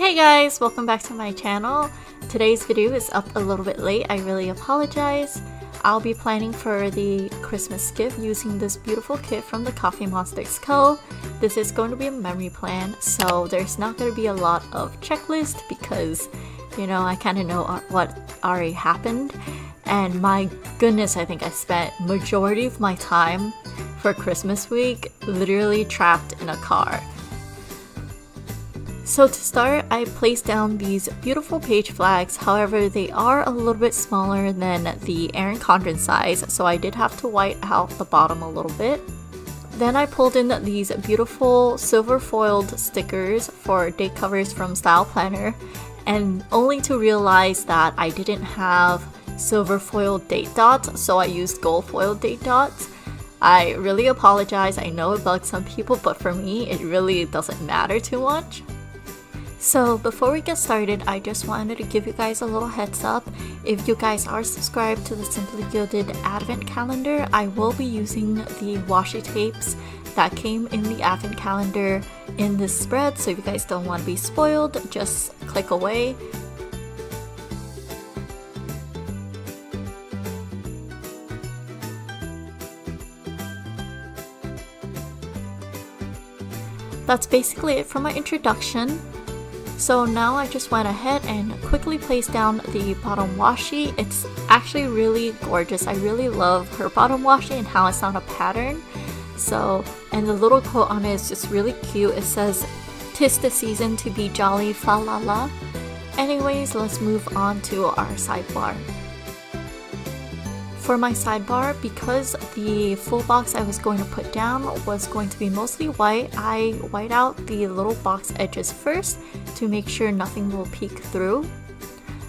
Hey guys, welcome back to my channel. Today's video is up a little bit late. I really apologize. I'll be planning for the Christmas gift using this beautiful kit from the Coffee Monsters Co. This is going to be a memory plan, so there's not going to be a lot of checklist because, you know, I kind of know what already happened. And my goodness, I think I spent majority of my time for Christmas week literally trapped in a car. So to start, I placed down these beautiful page flags. However, they are a little bit smaller than the Erin Condren size, so I did have to white out the bottom a little bit. Then I pulled in these beautiful silver foiled stickers for date covers from Style Planner, and only to realize that I didn't have silver foiled date dots, so I used gold foiled date dots. I really apologize. I know it bugs some people, but for me, it really doesn't matter too much. So before we get started, I just wanted to give you guys a little heads up. If you guys are subscribed to the Simply Gilded Advent Calendar, I will be using the washi tapes that came in the Advent Calendar in this spread. So if you guys don't want to be spoiled, just click away. That's basically it for my introduction. So now I just went ahead and quickly placed down the bottom washi. It's actually really gorgeous. I really love her bottom washi and how it's not a pattern. So, and the little quote on it is just really cute. It says, "'Tis the season to be jolly, fa la la." Anyways, let's move on to our sidebar. For my sidebar, because the full box I was going to put down was going to be mostly white, I white out the little box edges first to make sure nothing will peek through.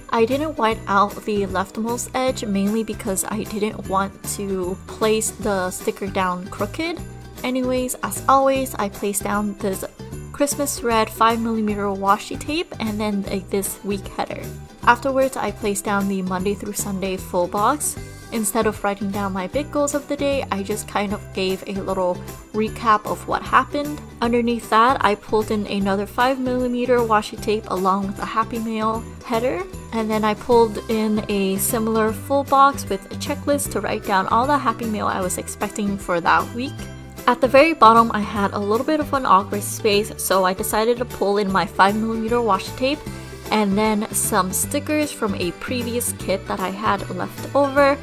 I didn't white out the leftmost edge mainly because I didn't want to place the sticker down crooked. Anyways, as always, I placed down this Christmas red 5mm washi tape and then this week header. Afterwards, I placed down the Monday through Sunday full box. Instead of writing down my big goals of the day, I just kind of gave a little recap of what happened. Underneath that, I pulled in another 5mm washi tape along with a Happy Mail header. And then I pulled in a similar full box with a checklist to write down all the Happy Mail I was expecting for that week. At the very bottom, I had a little bit of an awkward space, so I decided to pull in my 5mm washi tape and then some stickers from a previous kit that I had left over.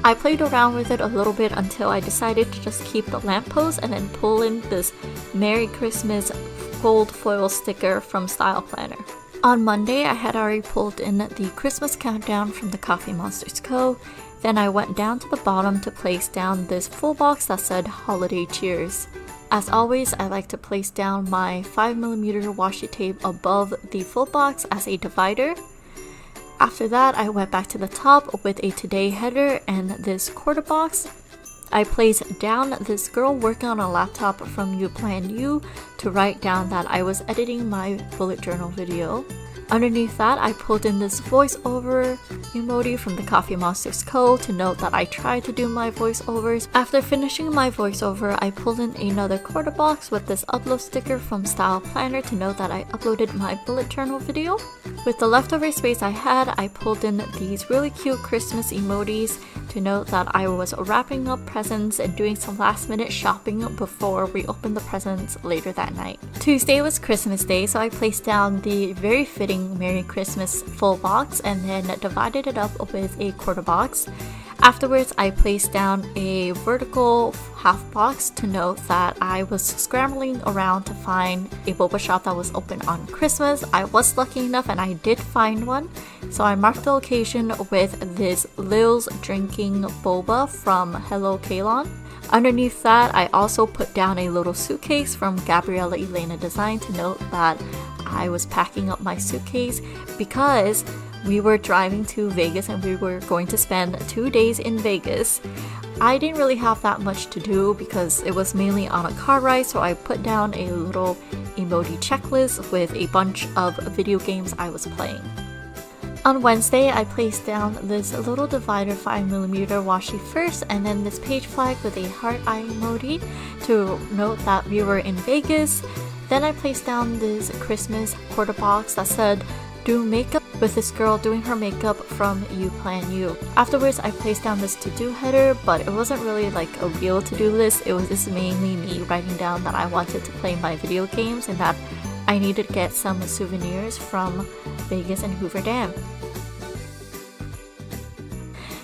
I played around with it a little bit until I decided to just keep the lamppost and then pull in this Merry Christmas gold foil sticker from Style Planner. On Monday, I had already pulled in the Christmas countdown from the Coffee Monsters Co. Then I went down to the bottom to place down this full box that said Holiday Cheers. As always, I like to place down my 5mm washi tape above the full box as a divider. After that, I went back to the top with a Today header and this quarter box. I placed down this girl working on a laptop from You Plan You to write down that I was editing my bullet journal video. Underneath that, I pulled in this voiceover emoji from the Coffee Monsters Co. to note that I tried to do my voiceovers. After finishing my voiceover, I pulled in another quarter box with this upload sticker from Style Planner to note that I uploaded my bullet journal video. With the leftover space I had, I pulled in these really cute Christmas emojis to note that I was wrapping up presents and doing some last minute shopping before we opened the presents later that night. Tuesday was Christmas Day, so I placed down the very fitting Merry Christmas full box and then divided it up with a quarter box. Afterwards, I placed down a vertical half box to note that I was scrambling around to find a boba shop that was open on Christmas. I was lucky enough and I did find one, so I marked the location with this Lil's Drinking Boba from Hello Kalon. Underneath that, I also put down a little suitcase from Gabriella Elena Design to note that I was packing up my suitcase because we were driving to Vegas and we were going to spend 2 days in Vegas. I didn't really have that much to do because it was mainly on a car ride, so I put down a little emoji checklist with a bunch of video games I was playing. On Wednesday, I placed down this little divider 5mm washi first and then this page flag with a heart eye emoji to note that we were in Vegas. Then I placed down this Christmas quarter box that said, "Do makeup," with this girl doing her makeup from You Plan You. Afterwards, I placed down this to-do header, but it wasn't really like a real to-do list. It was just mainly me writing down that I wanted to play my video games and that I needed to get some souvenirs from Vegas and Hoover Dam.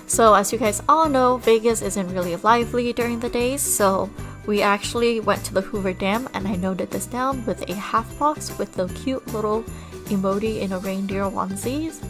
So as you guys all know, Vegas isn't really lively during the days, so we actually went to the Hoover Dam and I noted this down with a half box with the cute little emoji in a reindeer onesies.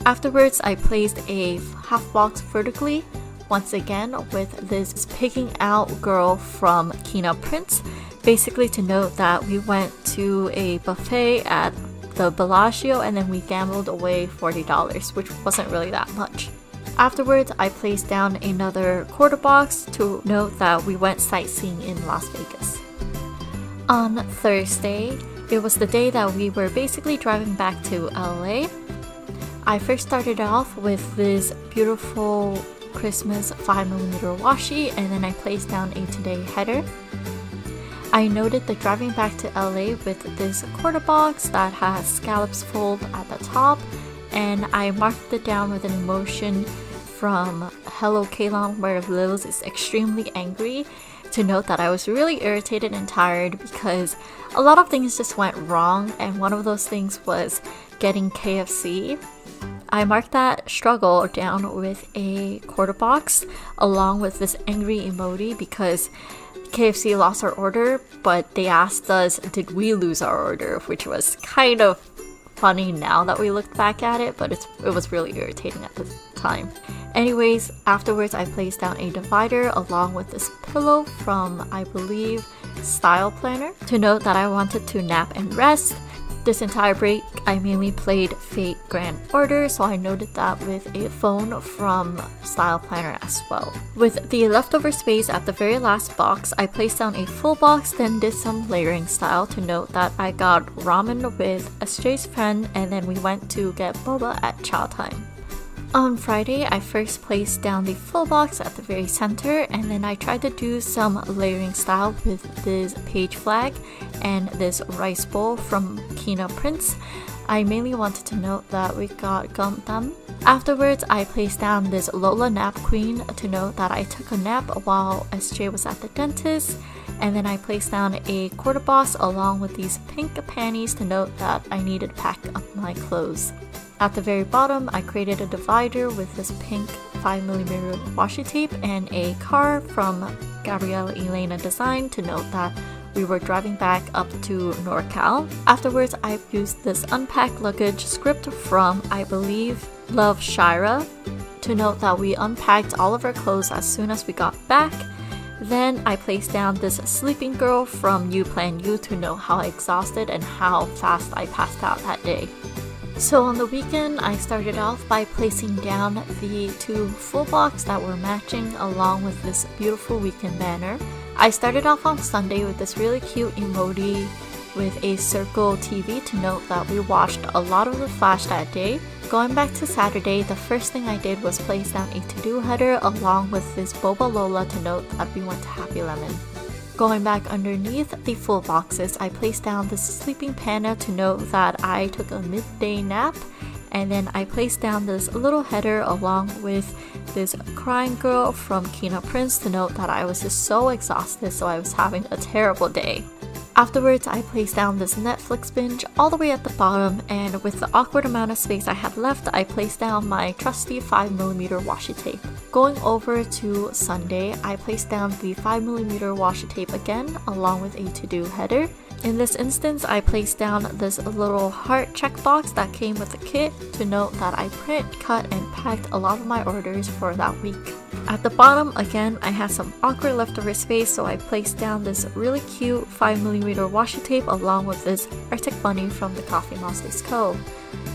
Afterwards, I placed a half box vertically, once again with this pigging out girl from Kina Prince, basically to note that we went to a buffet at the Bellagio and then we gambled away $40, which wasn't really that much. Afterwards, I placed down another quarter box to note that we went sightseeing in Las Vegas. On Thursday, it was the day that we were basically driving back to LA. I first started off with this beautiful Christmas 5mm washi and then I placed down a today header. I noted the driving back to LA with this quarter box that has scallops fold at the top, and I marked it down with an emotion from Hello Kalon where Lils is extremely angry, to note that I was really irritated and tired because a lot of things just went wrong, and one of those things was getting KFC. I marked that struggle down with a quarter box along with this angry emoji because KFC lost our order, but they asked us, did we lose our order, which was kind of funny now that we looked back at it, but it was really irritating at the time. Anyways, afterwards I placed down a divider along with this pillow from, I believe, Style Planner, to note that I wanted to nap and rest. This entire break, I mainly played Fate Grand Order, so I noted that with a phone from Style Planner as well. With the leftover space at the very last box, I placed down a full box, then did some layering style to note that I got ramen with SJ's friend, and then we went to get boba at chow time. On Friday, I first placed down the full box at the very center, and then I tried to do some layering style with this page flag and this rice bowl from Kina Prince. I mainly wanted to note that we got Gundam. Afterwards, I placed down this Lola Nap Queen to note that I took a nap while SJ was at the dentist, and then I placed down a quarter box along with these pink panties to note that I needed to pack up my clothes. At the very bottom, I created a divider with this pink 5mm washi tape and a car from Gabriella Elena Design to note that we were driving back up to NorCal. Afterwards, I used this unpacked luggage script from, I believe, Love Shira to note that we unpacked all of our clothes as soon as we got back. Then I placed down this sleeping girl from You Plan You to know how exhausted and how fast I passed out that day. So on the weekend, I started off by placing down the two full box that were matching along with this beautiful weekend banner. I started off on Sunday with this really cute emoji with a circle TV to note that we watched a lot of The Flash that day. Going back to Saturday, the first thing I did was place down a to-do header along with this Boba Lola to note that we went to Happy Lemon. Going back underneath the full boxes, I placed down this sleeping panda to note that I took a midday nap, and then I placed down this little header along with this crying girl from Kina Prince to note that I was just so exhausted, so I was having a terrible day. Afterwards, I placed down this Netflix binge all the way at the bottom, and with the awkward amount of space I had left, I placed down my trusty 5mm washi tape. Going over to Sunday, I placed down the 5mm washi tape again, along with a to-do header. In this instance, I placed down this little heart checkbox that came with the kit to note that I print, cut, and packed a lot of my orders for that week. At the bottom, again, I had some awkward leftover space, so I placed down this really cute 5mm washi tape along with this Arctic Bunny from the Coffee Monsters Co.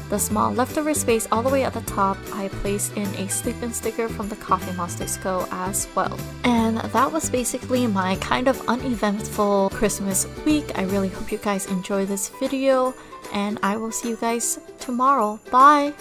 The small leftover space all the way at the top, I placed in a sleep-in sticker from the Coffee Monsters Co. as well. And that was basically my kind of uneventful Christmas week. I really hope you guys enjoy this video, and I will see you guys tomorrow. Bye!